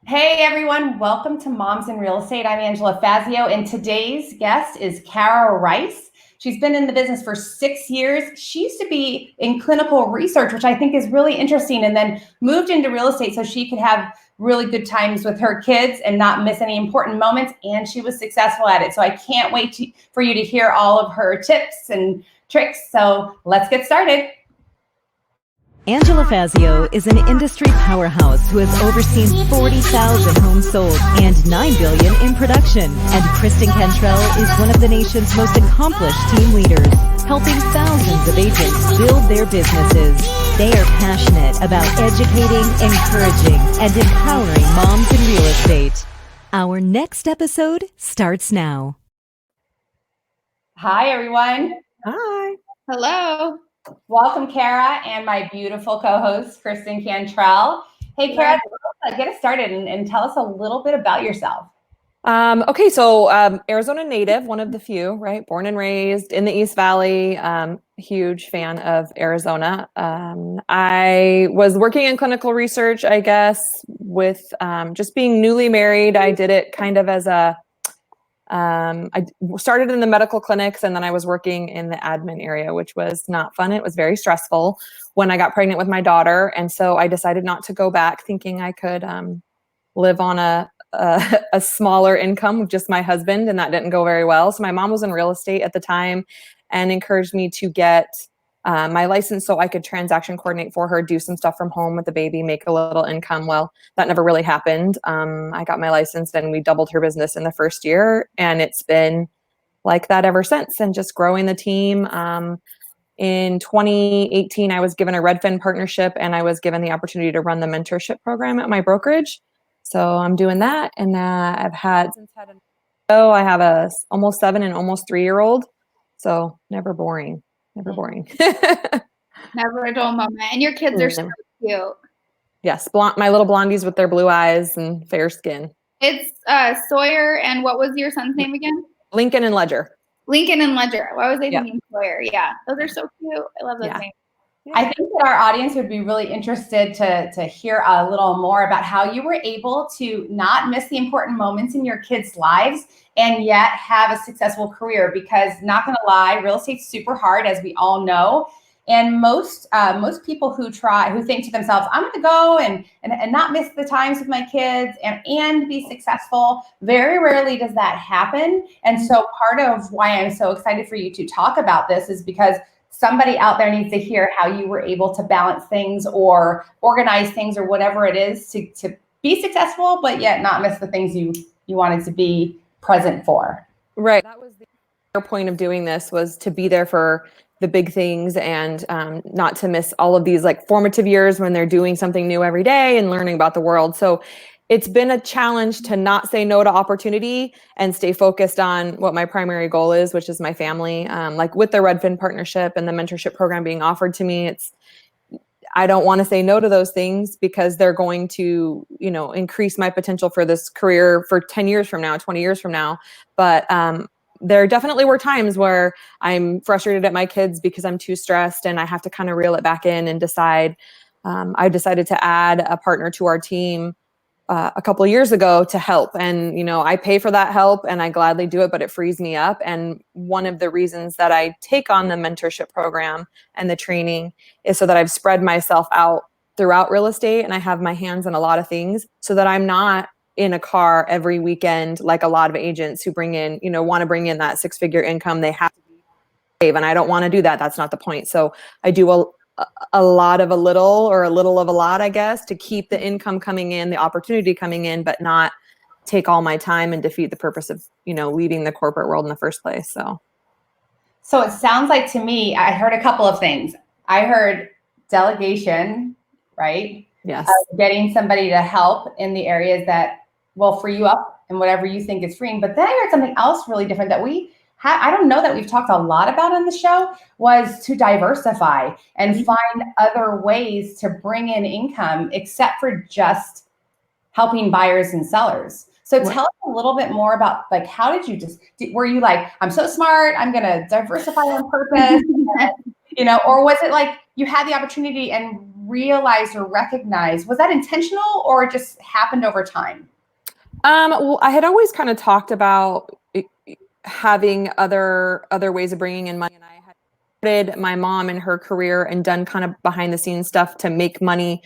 Hey everyone, welcome to Moms in Real Estate. I'm Angela Fazio, and today's guest is Cara Rice. She's been in the business for 6 years. She used to be in clinical research, which I think is really interesting, and then moved into real estate so she could have really good times with her kids and not miss any important moments, and she was successful at it. So I can't wait for you to hear all of her tips and tricks. So let's get started. Angela Fazio is an industry powerhouse who has overseen 40,000 homes sold and $9 billion in production. And Kristen Cantrell is one of the nation's most accomplished team leaders, helping thousands of agents build their businesses. They are passionate about educating, encouraging, and empowering moms in real estate. Our next episode starts now. Hi, everyone. Hi. Hello. Welcome, Cara, and my beautiful co-host, Kristen Cantrell. Hey, Cara, get us started and tell us a little bit about yourself. Okay, so Arizona native, one of the few, right? Born and raised in the East Valley. Huge fan of Arizona. I was working in clinical research, I guess, with just being newly married. I did it kind of as I started in the medical clinics, and then I was working in the admin area, which was not fun. It was very stressful when I got pregnant with my daughter. And so I decided not to go back, thinking I could live on a smaller income with just my husband, and that didn't go very well. So my mom was in real estate at the time and encouraged me to get my license so I could transaction coordinate for her, do some stuff from home with the baby, make a little income. Well, that never really happened. I got my license and we doubled her business in the first year, and it's been like that ever since, and just growing the team. In 2018, I was given a Redfin partnership, and I was given the opportunity to run the mentorship program at my brokerage. So I'm doing that, and I have a almost 7 and almost 3-year-old. So never boring. Never boring. Never a dull moment. And your kids are so cute. Yes, my little blondies with their blue eyes and fair skin. It's Sawyer, and what was your son's name again? Lincoln and Ledger. Lincoln and Ledger. Why was I thinking Sawyer? Yeah, those are so cute. I love those names. I think that our audience would be really interested to hear a little more about how you were able to not miss the important moments in your kids' lives and yet have a successful career, because not going to lie, real estate's super hard, as we all know. And most people who think to themselves, I'm going to go and not miss the times with my kids and be successful, very rarely does that happen. And so part of why I'm so excited for you to talk about this is because somebody out there needs to hear how you were able to balance things or organize things or whatever it is to be successful, but yet not miss the things you wanted to be present for. Right. That was the point of doing this, was to be there for the big things and not to miss all of these like formative years when they're doing something new every day and learning about the world. So it's been a challenge to not say no to opportunity and stay focused on what my primary goal is, which is my family. Like with the Redfin partnership and the mentorship program being offered to me, I don't want to say no to those things, because they're going to, increase my potential for this career for 10 years from now, 20 years from now. But there definitely were times where I'm frustrated at my kids because I'm too stressed, and I have to kind of reel it back in and decide. I decided to add a partner to our team a couple of years ago to help. And, I pay for that help and I gladly do it, but it frees me up. And one of the reasons that I take on the mentorship program and the training is so that I've spread myself out throughout real estate, and I have my hands in a lot of things, so that I'm not in a car every weekend like a lot of agents who want to bring in that 6-figure income. They have to be safe, and I don't want to do that. That's not the point. So I do a lot of a little, or a little of a lot, I guess, to keep the income coming in, the opportunity coming in, but not take all my time and defeat the purpose of, leaving the corporate world in the first place. So it sounds like to me, I heard a couple of things. I heard delegation, right? Yes. Getting somebody to help in the areas that will free you up and whatever you think is freeing. But then I heard something else really different that I don't know that we've talked a lot about on the show, was to diversify and find other ways to bring in income except for just helping buyers and sellers. So tell us a little bit more about, like, how did you were you like, I'm so smart, I'm going to diversify on purpose? or was it like you had the opportunity and realized or recognized? Was that intentional or it just happened over time? Well, I had always kind of talked about having other ways of bringing in money, and I had supported my mom in her career and done kind of behind the scenes stuff to make money.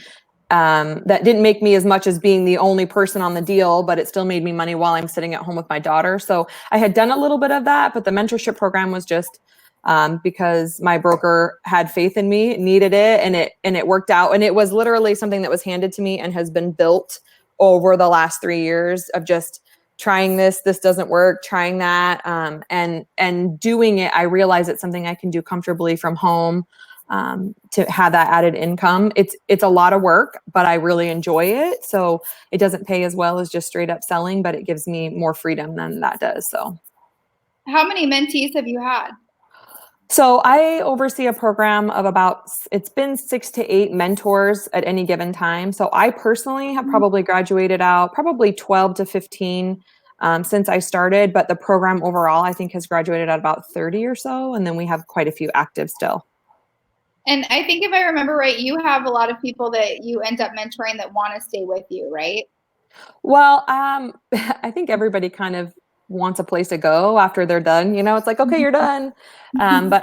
That didn't make me as much as being the only person on the deal, but it still made me money while I'm sitting at home with my daughter. So I had done a little bit of that, but the mentorship program was just because my broker had faith in me, needed it, and it worked out. And it was literally something that was handed to me and has been built over the last 3 years of just trying this doesn't work, trying that, and doing it. I realize it's something I can do comfortably from home. To have that added income. It's a lot of work, but I really enjoy it. So it doesn't pay as well as just straight up selling, but it gives me more freedom than that does. So how many mentees have you had? So I oversee a program of it's been 6 to 8 mentors at any given time. So I personally have probably graduated out probably 12 to 15 since I started, but the program overall, I think, has graduated out about 30 or so. And then we have quite a few active still. And I think if I remember right, you have a lot of people that you end up mentoring that want to stay with you, right? Well, I think everybody kind of wants a place to go after they're done. It's like, okay, you're done. But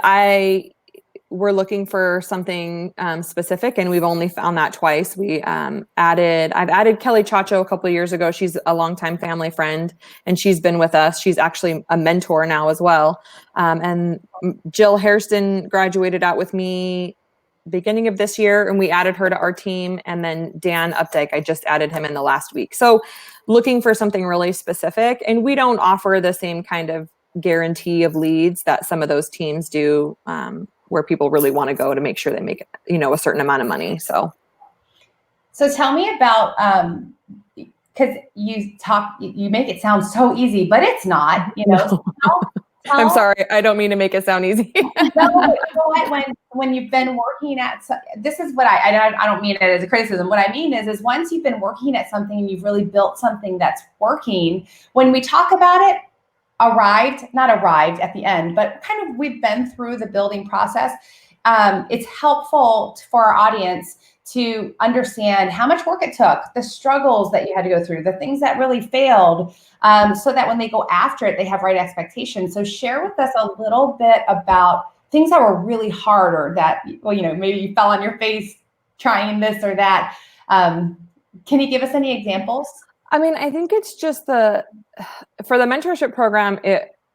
we're looking for something specific, and we've only found that twice. I've added Kelly Chacho a couple of years ago. She's a longtime family friend, and she's been with us. She's actually a mentor now as well. And Jill Hairston graduated out with me beginning of this year, and we added her to our team. And then Dan Updike, I just added him in the last week. So looking for something really specific, and we don't offer the same kind of guarantee of leads that some of those teams do, where people really want to go to make sure they make a certain amount of money. So tell me about, because you make it sound so easy, but it's not. So I'm sorry, I don't mean to make it sound easy. No, when you've been working at, this is what I don't mean it as a criticism. What I mean is once you've been working at something and you've really built something that's working, when we talk about it, not arrived at the end, but kind of we've been through the building process. It's helpful for our audience to understand how much work it took, the struggles that you had to go through, the things that really failed, so that when they go after it, they have right expectations. So share with us a little bit about things that were really hard, or that, maybe you fell on your face trying this or that. Can you give us any examples? I mean, I think it's just for the mentorship program,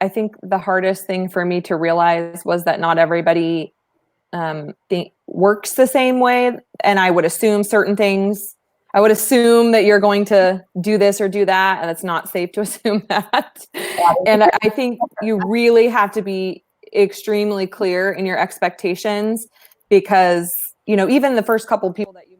I think the hardest thing for me to realize was that not everybody works the same way. And I would assume certain things. I would assume that you're going to do this or do that, and it's not safe to assume that. And I think you really have to be extremely clear in your expectations, because, even the first couple of people that you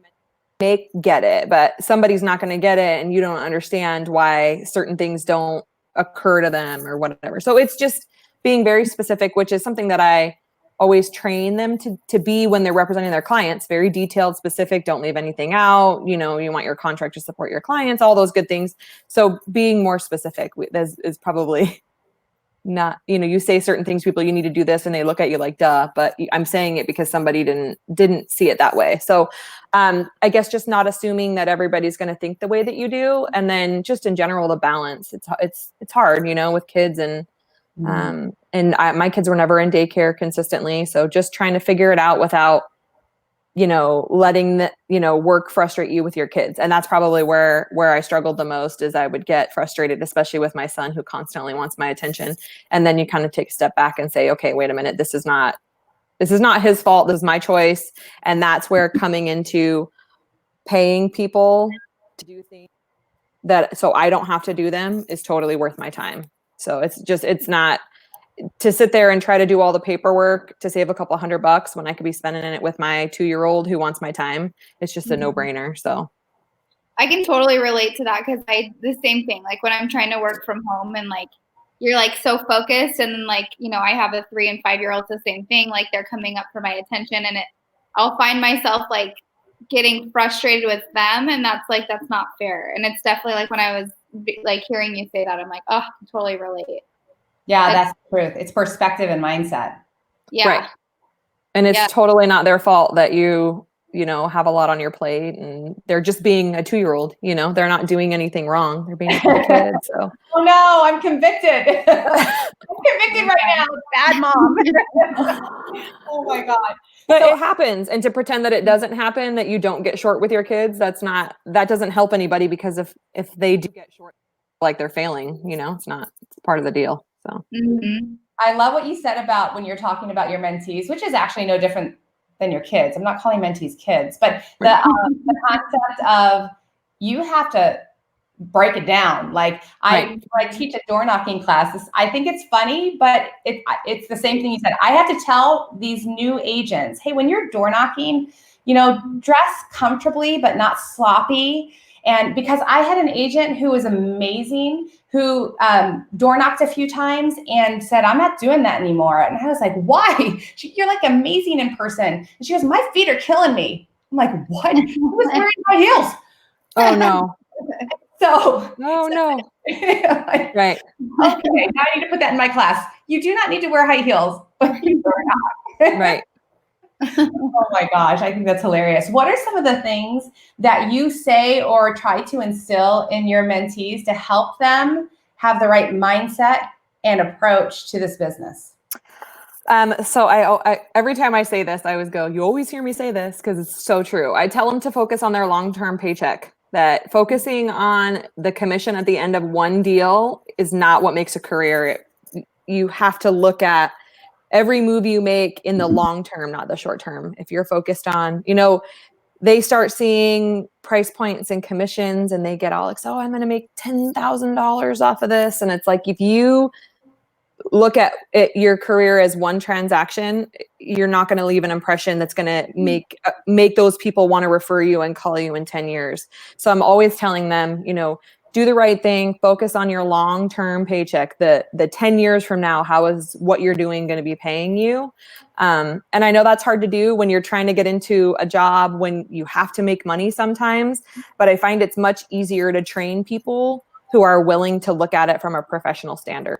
may get it, but somebody's not going to get it, and you don't understand why certain things don't occur to them or whatever. So it's just being very specific, which is something that I always train them to be when they're representing their clients. Very detailed, specific, don't leave anything out. You want your contract to support your clients, all those good things. So being more specific is probably not, you say certain things, people, you need to do this, and they look at you like, duh, but I'm saying it because somebody didn't see it that way. So I guess just not assuming that everybody's going to think the way that you do. And then just in general, the balance, it's hard, with kids, and my kids were never in daycare consistently. So just trying to figure it out without, letting the, work frustrate you with your kids. And that's probably where I struggled the most, is I would get frustrated, especially with my son, who constantly wants my attention. And then you kind of take a step back and say, okay, wait a minute, this is not his fault. This is my choice. And that's where coming into paying people to do things so I don't have to do them is totally worth my time. So it's not to sit there and try to do all the paperwork to save a couple $100 when I could be spending it with my 2-year-old who wants my time. It's just a no-brainer. So I can totally relate to that, because the same thing, like when I'm trying to work from home, and like you're like so focused, and then like, I have a 3 and 5-year-olds, the same thing, like they're coming up for my attention, and I'll find myself like getting frustrated with them, and that's not fair. And it's definitely like when I was like hearing you say that, I'm like, oh, I can totally relate. Yeah, that's the truth. It's perspective and mindset. Yeah. Right. And it's Yeah. totally not their fault that you have a lot on your plate, and they're just being a 2-year-old, they're not doing anything wrong. They're being a kid. So. Oh no, I'm convicted. I'm convicted right now. Bad mom. Oh my God. But So- it happens. And to pretend that it doesn't happen, that you don't get short with your kids, that doesn't help anybody, because if they do get short, like they're failing, it's part of the deal. So. Mhm. I love what you said about when you're talking about your mentees, which is actually no different than your kids. I'm not calling mentees kids, but the concept of you have to break it down. Like I teach a door knocking class. I think it's funny, but it's the same thing you said. I have to tell these new agents, hey, when you're door knocking, dress comfortably, but not sloppy. And because I had an agent who was amazing, who door knocked a few times and said, I'm not doing that anymore. And I was like, why? You're like amazing in person. And she goes, my feet are killing me. I'm like, what? Who was wearing high heels? Oh, no. So, no. Like, Right. Okay, now I need to put that in my class. You do not need to wear high heels, but you door knock. Right. Oh my gosh, I think that's hilarious. What are some of the things that you say or try to instill in your mentees to help them have the right mindset and approach to this business? So I every time I say this, I always go, you always hear me say this, because it's so true. I tell them to focus on their long-term paycheck, that focusing on the commission at the end of one deal is not what makes a career. You have to look at every move you make in the long term, not the short term. If you're focused on, they start seeing price points and commissions, and they get all like, oh, I'm going to make $10,000 off of this. And it's like, if you look at your career as one transaction, you're not going to leave an impression that's going to make those people want to refer you and call you in 10 years. So I'm always telling them, do the right thing, focus on your long-term paycheck. The 10 years from now, how is what you're doing going to be paying you? And I know that's hard to do when you're trying to get into a job when you have to make money sometimes, but I find it's much easier to train people who are willing to look at it from a professional standard.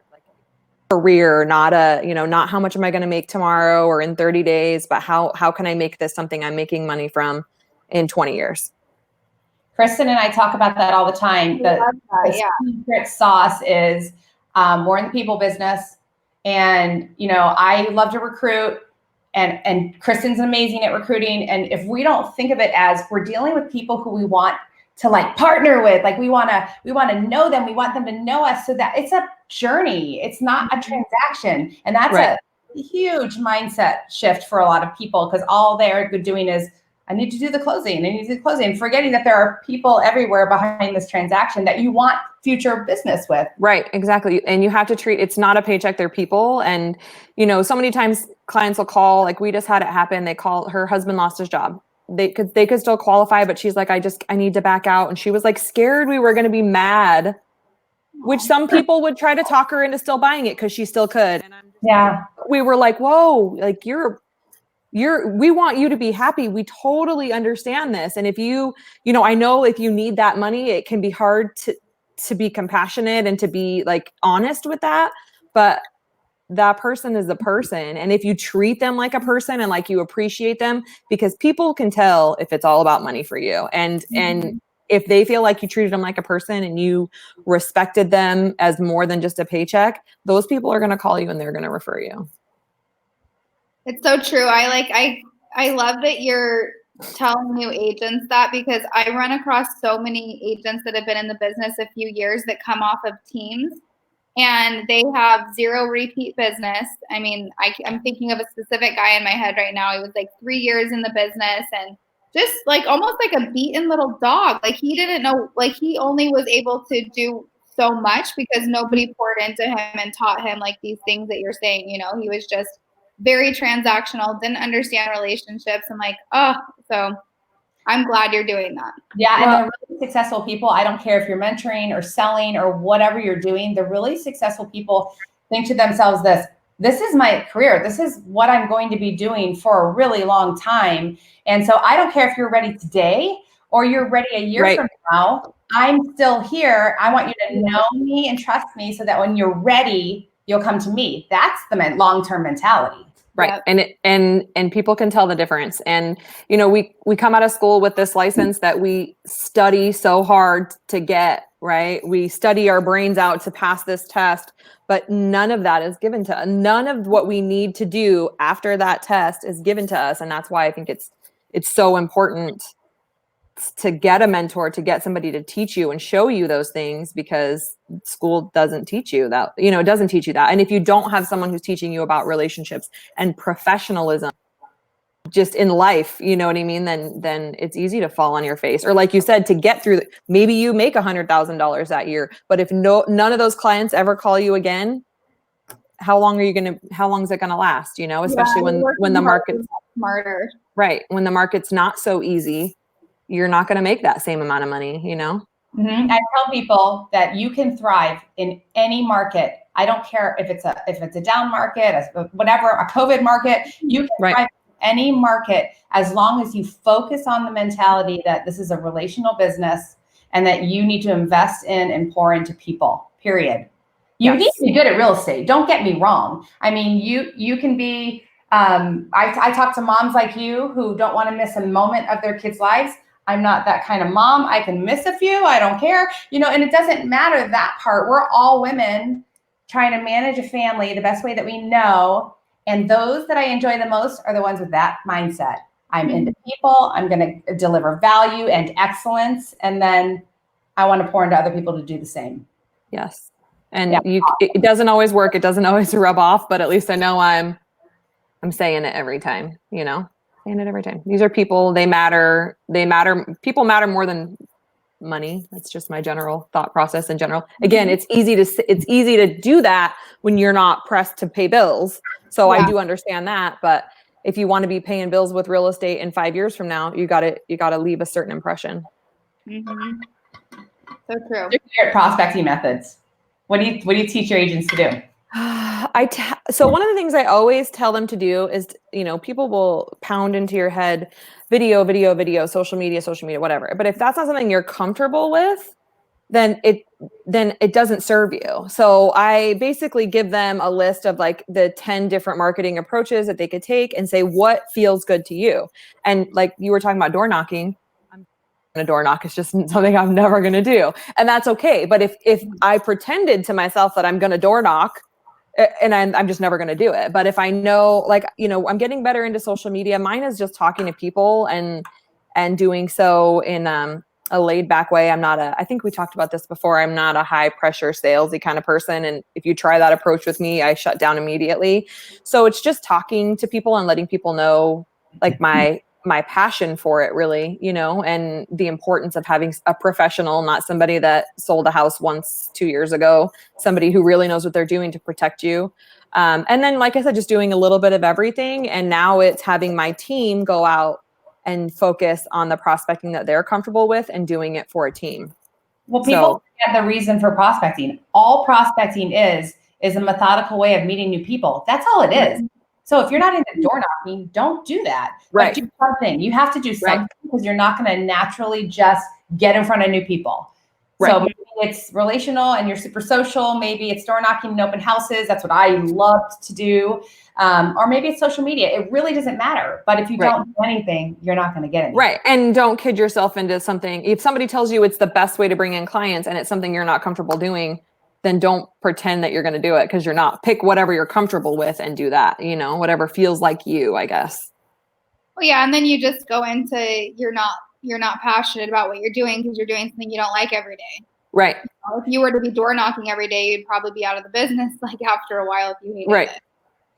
Career, not not how much am I going to make tomorrow or in 30 days, but how can I make this something I'm making money from in 20 years? Kristen and I talk about that all the time. The secret sauce is we're in the people business, and I love to recruit, and Kristen's amazing at recruiting. And if we don't think of it as we're dealing with people who we want to like partner with, like we want to know them, we want them to know us, so that it's a journey. It's not a transaction, and that's a huge mindset shift for a lot of people, because all they're doing is, I need to do the closing, forgetting that there are people everywhere behind this transaction that you want future business with. Right, exactly. And you have to treat, it's not a paycheck, they're people. And, so many times clients will call, like we just had it happen. They call, her husband lost his job. They could still qualify, but she's like, I need to back out. And she was like scared we were going to be mad, which some people would try to talk her into still buying it because she still could. And we were like, whoa, like we want you to be happy. We totally understand this. And if I know if you need that money, it can be hard to be compassionate and to be like honest with that. But that person is a person. And if you treat them like a person and like you appreciate them, because people can tell if it's all about money for you. And if they feel like you treated them like a person and you respected them as more than just a paycheck, those people are going to call you and they're going to refer you. It's so true. I love that you're telling new agents that, because I run across so many agents that have been in the business a few years that come off of teams and they have zero repeat business. I mean, I'm thinking of a specific guy in my head right now. He was like 3 years in the business and just like almost like a beaten little dog. Like he didn't know, like he only was able to do so much because nobody poured into him and taught him like these things that you're saying. He was just very transactional, didn't understand relationships, and like, so I'm glad you're doing that. Yeah, and they're really successful people. I don't care if you're mentoring or selling or whatever you're doing. The really successful people think to themselves, this is my career. This is what I'm going to be doing for a really long time. And so I don't care if you're ready today or you're ready a year from now. I'm still here. I want you to know me and trust me so that when you're ready, you'll come to me. That's the long-term mentality. Right. And people can tell the difference. And, you know, we come out of school with this license that we study so hard to get, right? We study our brains out to pass this test, but none of that is given to us. None of what we need to do after that test is given to us. And that's why I think it's so important to get a mentor, to get somebody to teach you and show you those things, because school doesn't teach you that, you know, it doesn't teach you that. And if you don't have someone who's teaching you about relationships and professionalism just in life, you know what I mean, then it's easy to fall on your face. Or like you said, to get through, maybe you make $100,000 that year, but if none of those clients ever call you again, how long is it going to last? You know, especially when the market's smarter. Right. When the market's not so easy, you're not going to make that same amount of money, you know? Mm-hmm. I tell people that you can thrive in any market. I don't care if it's a down market, whatever, a COVID market, you can thrive in any market as long as you focus on the mentality that this is a relational business and that you need to invest in and pour into people, period. You need to be good at real estate. Don't get me wrong. I mean, you can be, I talk to moms like you who don't want to miss a moment of their kids' lives. I'm not that kind of mom. I can miss a few. I don't care, you know, and it doesn't matter that part. We're all women trying to manage a family the best way that we know. And those that I enjoy the most are the ones with that mindset. I'm into people. I'm going to deliver value and excellence. And then I want to pour into other people to do the same. Yes. And it doesn't always work. It doesn't always rub off, but at least I know I'm saying it every time, you know? Saying it every time. These are people, they matter. People matter more than money. That's just my general thought process in general. Again, it's easy to do that when you're not pressed to pay bills. So I do understand that, but if you want to be paying bills with real estate in 5 years from now, you got to leave a certain impression. Mm-hmm. So true. Your prospecting methods. What do you teach your agents to do? So one of the things I always tell them to do is, you know, people will pound into your head, video, social media, whatever. But if that's not something you're comfortable with, then it doesn't serve you. So I basically give them a list of like the 10 different marketing approaches that they could take and say, what feels good to you? And like you were talking about door knocking, a door knock is just something I'm never going to do. And that's okay. But if I pretended to myself that I'm going to door knock, and I'm just never going to do it. But if I know, like, you know, I'm getting better into social media, mine is just talking to people and doing so in a laid back way. I think we talked about this before. I'm not a high pressure salesy kind of person. And if you try that approach with me, I shut down immediately. So it's just talking to people and letting people know like my passion for it, really, you know, and the importance of having a professional, not somebody that sold a house once 2 years ago, somebody who really knows what they're doing to protect you. And then, like I said, just doing a little bit of everything. And now it's having my team go out and focus on the prospecting that they're comfortable with and doing it for a team. Well, people forget the reason for prospecting. All prospecting is a methodical way of meeting new people. That's all it is. So if you're not into door knocking, don't do that. Right. But do something. You have to do something because you're not going to naturally just get in front of new people. Right. So maybe it's relational and you're super social. Maybe it's door knocking and open houses. That's what I loved to do. Or maybe it's social media. It really doesn't matter. But if you don't do anything, you're not going to get anything. Right. And don't kid yourself into something. If somebody tells you it's the best way to bring in clients and it's something you're not comfortable doing, then don't pretend that you're going to do it because you're not. Pick whatever you're comfortable with and do that, you know, whatever feels like you, I guess. Well, yeah. And then you just go into, you're not passionate about what you're doing because you're doing something you don't like every day. Right. You know, if you were to be door knocking every day, you'd probably be out of the business like after a while if you hated it.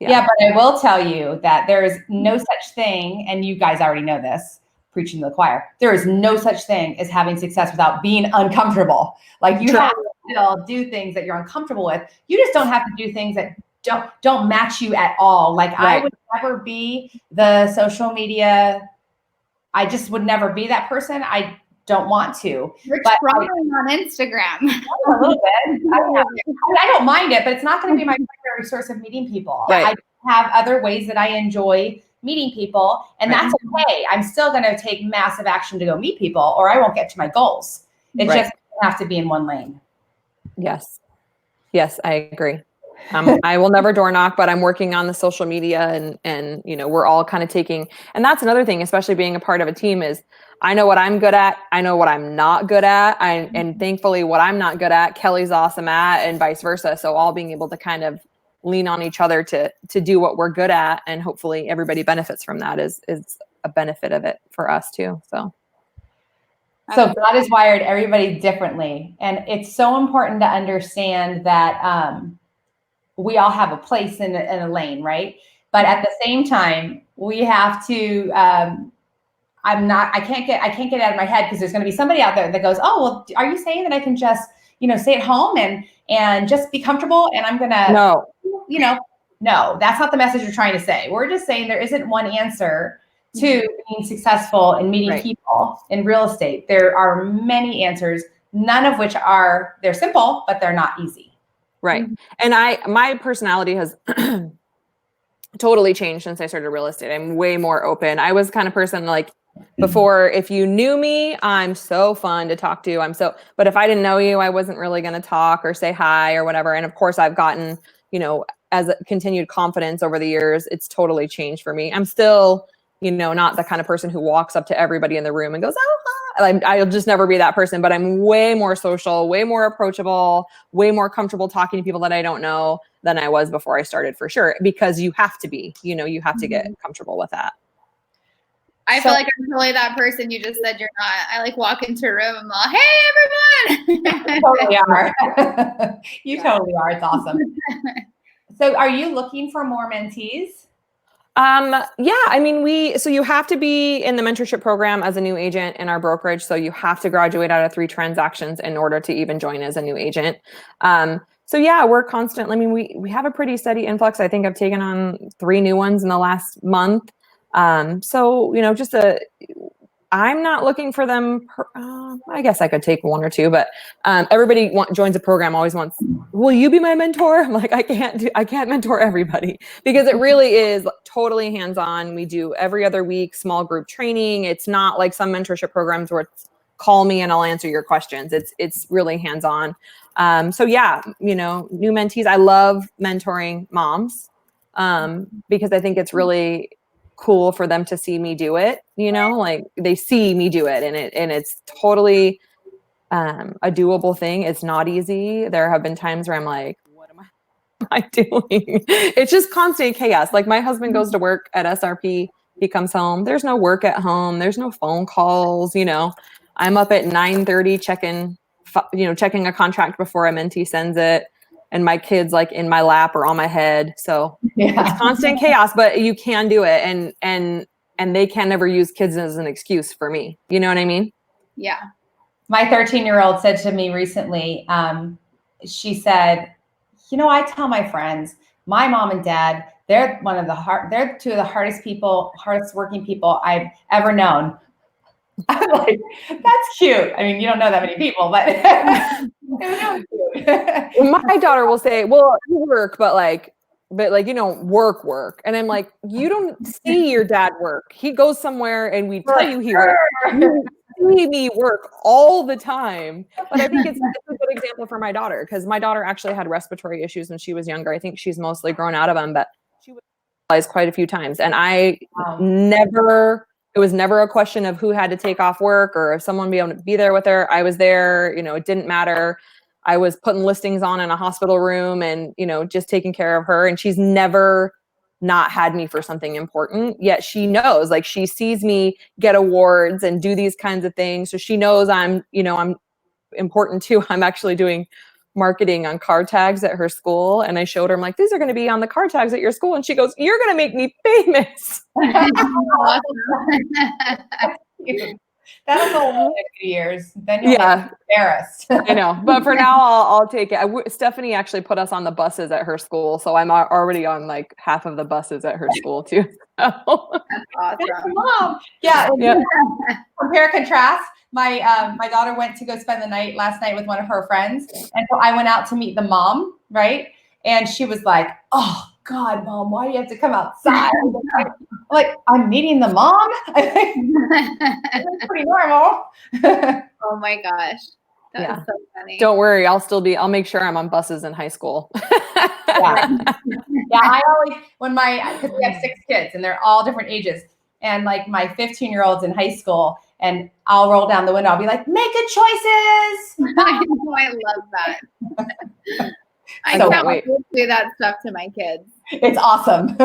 Yeah, but I will tell you that there is no such thing, and you guys already know this, preaching to the choir, there is no such thing as having success without being uncomfortable. Like you have to still do things that you're uncomfortable with. You just don't have to do things that don't match you at all. Like I would never be the social media. I just would never be that person. I don't want to. You're trying on Instagram. A little bit. I don't mind it, but it's not going to be my primary source of meeting people. Right. I have other ways that I enjoy meeting people, and that's okay. I'm still going to take massive action to go meet people, or I won't get to my goals. It just have to be in one lane. Yes. Yes, I agree. I will never door knock, but I'm working on the social media and we're all kind of and that's another thing, especially being a part of a team, is I know what I'm good at. I know what I'm not good at. And thankfully what I'm not good at, Kelly's awesome at, and vice versa. So all being able to kind of lean on each other to do what we're good at. And hopefully everybody benefits from that is a benefit of it for us too. So God has wired everybody differently. And it's so important to understand that we all have a place in a lane, right? But at the same time, we have to, I can't get it out of my head, because there's going to be somebody out there that goes, oh, well, are you saying that I can just, stay at home and just be comfortable and I'm going to, no, that's not the message you're trying to say. We're just saying there isn't one answer to being successful and meeting people in real estate. There are many answers, none of which they're simple, but they're not easy. Right. And my personality has totally changed since I started real estate. I'm way more open. I was the kind of person like before, if you knew me, I'm so fun to talk to. But if I didn't know you, I wasn't really going to talk or say hi or whatever. And of course I've gotten, as a continued confidence over the years, it's totally changed for me. I'm still, not the kind of person who walks up to everybody in the room and goes, oh, hi. I'll just never be that person, but I'm way more social, way more approachable, way more comfortable talking to people that I don't know than I was before I started, for sure. Because you have to be, you have to get comfortable with that. I feel like I'm totally that person you just said you're not. I like walk into a room and I'm like, hey, everyone. You totally are. You totally are. It's awesome. So are you looking for more mentees? Yeah, I mean, so you have to be in the mentorship program as a new agent in our brokerage. So you have to graduate out of 3 transactions in order to even join as a new agent. So yeah, we're constantly, I mean, we have a pretty steady influx. I think I've taken on 3 new ones in the last month. So, I'm not looking for them. I guess I could take 1 or 2, but everybody joins a program always wants, will you be my mentor? I'm like, I can't mentor everybody, because it really is totally hands-on. We do every other week, small group training. It's not like some mentorship programs where it's call me and I'll answer your questions. It's really hands-on. So yeah, new mentees. I love mentoring moms because I think it's really cool for them to see me do it, like they see me do it and it's totally a doable thing. It's not easy. There have been times where I'm like, what am I doing? It's just constant chaos. Like my husband goes to work at SRP, he comes home, there's no work at home, there's no phone calls, I'm up at 9:30 checking a contract before a mentee sends it. And my kids like in my lap or on my head. So it's constant chaos, but you can do it. And they can never use kids as an excuse for me. You know what I mean? Yeah. My 13-year-old said to me recently, she said, I tell my friends, my mom and dad, they're 2 of the hardest working people I've ever known. I'm like, that's cute. I mean, you don't know that many people, but it was really cute. My daughter will say, well, you work, but work. And I'm like, you don't see your dad work. He goes somewhere and we tell you he works. You see me work all the time. But I think it's a good example for my daughter, because my daughter actually had respiratory issues when she was younger. I think she's mostly grown out of them, but she was hospitalized quite a few times. And it was never a question of who had to take off work or if someone be able to be there with her. I was there, it didn't matter. I was putting listings on in a hospital room and, just taking care of her. And she's never not had me for something important. Yet she knows, like she sees me get awards and do these kinds of things. So she knows I'm important too. I'm actually doing marketing on car tags at her school. And I showed her, I'm like, these are going to be on the car tags at your school. And she goes, you're going to make me famous. That'll go on in a few years. Then you'll be embarrassed. I know. But for now, I'll take it. Stephanie actually put us on the buses at her school. So I'm already on like half of the buses at her school too. That's awesome. Mom. Yeah. Compare contrast. My daughter went to go spend the night last night with one of her friends. And so I went out to meet the mom, right? And she was like, oh, God, Mom, why do you have to come outside? I'm like, I'm meeting the mom? It's pretty normal. Oh, my gosh. That is so funny. Don't worry. I'll make sure I'm on buses in high school. Yeah, I always, because we have 6 kids and they're all different ages. And like my 15-year-old's in high school and I'll roll down the window. I'll be like, make good choices. I know, I love that. I can't wait to do that stuff to my kids. It's awesome.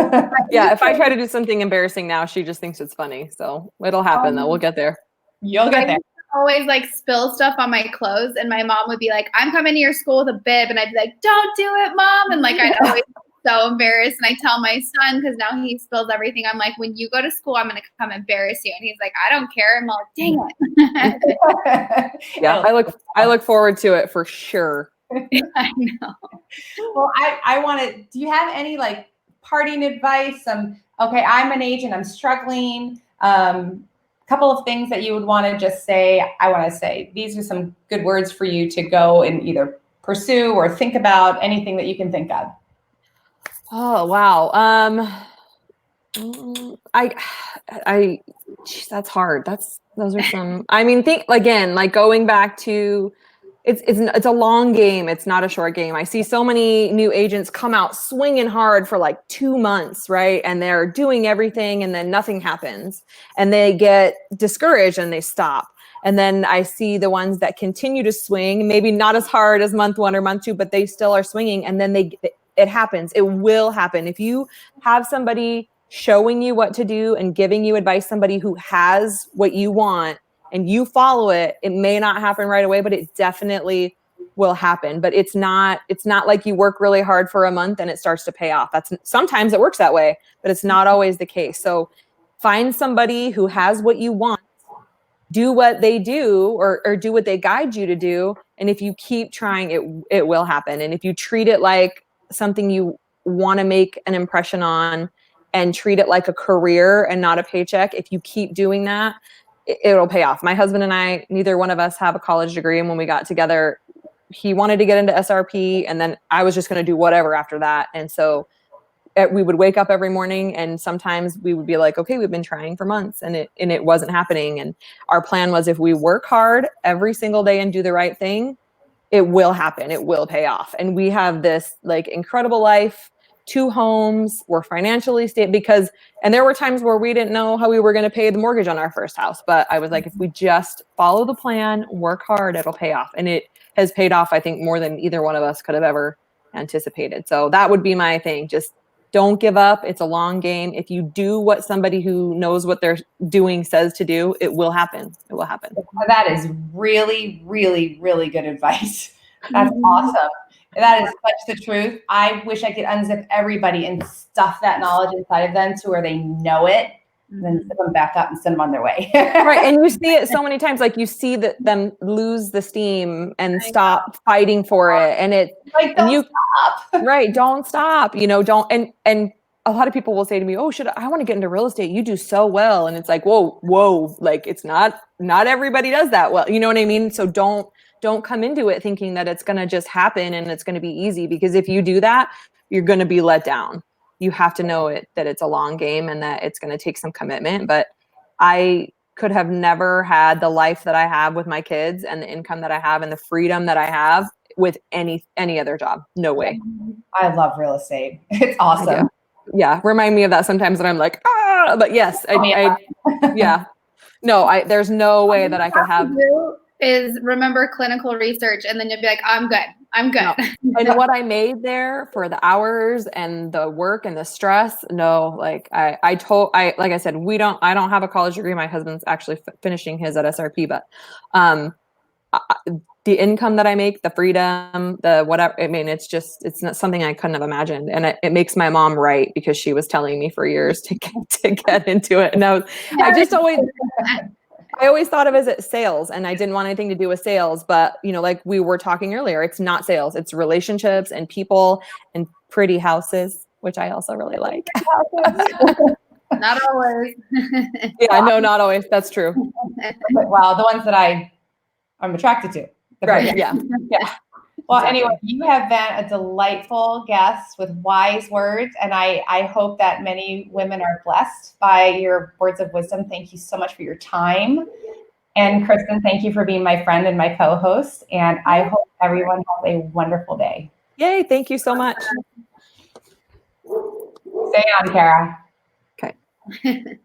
Yeah, if I try to do something embarrassing now, she just thinks it's funny. So it'll happen though. We'll get there. You'll get there. Always like spill stuff on my clothes, and my mom would be like, I'm coming to your school with a bib, and I'd be like, don't do it, Mom. And like I'd always be so embarrassed. And I tell my son, because now he spills everything, I'm like, when you go to school, I'm gonna come embarrass you. And he's like, I don't care. I'm like, dang it. Yeah, I look forward to it for sure. I know. Well, I want to, do you have any like parting advice? Okay, I'm an agent, I'm struggling. Couple of things that you would want to just say. I want to say, these are some good words for you to go and either pursue or think about, anything that you can think of. Oh, wow. Geez, that's hard. Those are some, I mean, think again, like going back to, it's a long game. It's not a short game. I see so many new agents come out swinging hard for like 2 months, right? And they're doing everything and then nothing happens and they get discouraged and they stop. And then I see the ones that continue to swing, maybe not as hard as month 1 or month 2, but they still are swinging. And then it happens. It will happen. If you have somebody showing you what to do and giving you advice, somebody who has what you want, and you follow it, it may not happen right away, but it definitely will happen. But it's not like you work really hard for a month and it starts to pay off. Sometimes it works that way, but it's not always the case. So find somebody who has what you want, do what they do or do what they guide you to do. And if you keep trying, it will happen. And if you treat it like something you want to make an impression on and treat it like a career and not a paycheck, if you keep doing that, it'll pay off. My husband and I, neither one of us have a college degree. And when we got together, he wanted to get into SRP and then I was just going to do whatever after that. And so we would wake up every morning and sometimes we would be like, okay, we've been trying for months and it wasn't happening. And our plan was if we work hard every single day and do the right thing, it will happen. It will pay off. And we have this like incredible life, 2 homes, we're financially stable and there were times where we didn't know how we were going to pay the mortgage on our first house. But I was like, if we just follow the plan, work hard, it'll pay off. And it has paid off, I think, more than either one of us could have ever anticipated. So that would be my thing. Just don't give up. It's a long game. If you do what somebody who knows what they're doing says to do, it will happen. It will happen. That is really, really, really good advice. That's awesome. That is such the truth. I wish I could unzip everybody and stuff that knowledge inside of them to where they know it, and then zip them back up and send them on their way. Right. And you see it so many times, like you see them lose the steam and stop fighting for it. And it, like, don't stop. Right. Don't stop, and a lot of people will say to me, oh, I want to get into real estate. You do so well. And it's like, whoa, like it's not everybody does that well. You know what I mean? So don't come into it thinking that it's going to just happen and it's going to be easy, because if you do that, you're going to be let down. You have to know that it's a long game and that it's going to take some commitment. But I could have never had the life that I have with my kids and the income that I have and the freedom that I have with any other job. No way. I love real estate. It's awesome. Yeah. Remind me of that sometimes when I'm like, but yes, yeah. No, there's no way that I could have. Is remember clinical research, and then you'll be like, I'm good. No. And what I made there for the hours and the work and the stress, no, like like I said, I don't have a college degree. My husband's actually finishing his at SRP, but the income that I make, the freedom, the whatever, I mean, it's not something I couldn't have imagined. And it makes my mom right, because she was telling me for years to get into it. And I always thought of it as sales, and I didn't want anything to do with sales, but like we were talking earlier, it's not sales, it's relationships and people and pretty houses, which I also really like. Not always. Yeah, no, not always. That's true. Well, the ones that I'm attracted to. Right. Yeah. Yeah. Well, anyway, you have been a delightful guest with wise words, and I hope that many women are blessed by your words of wisdom. Thank you so much for your time. And Kristen, thank you for being my friend and my co-host, and I hope everyone has a wonderful day. Yay, thank you so much. Stay on, Cara. Okay.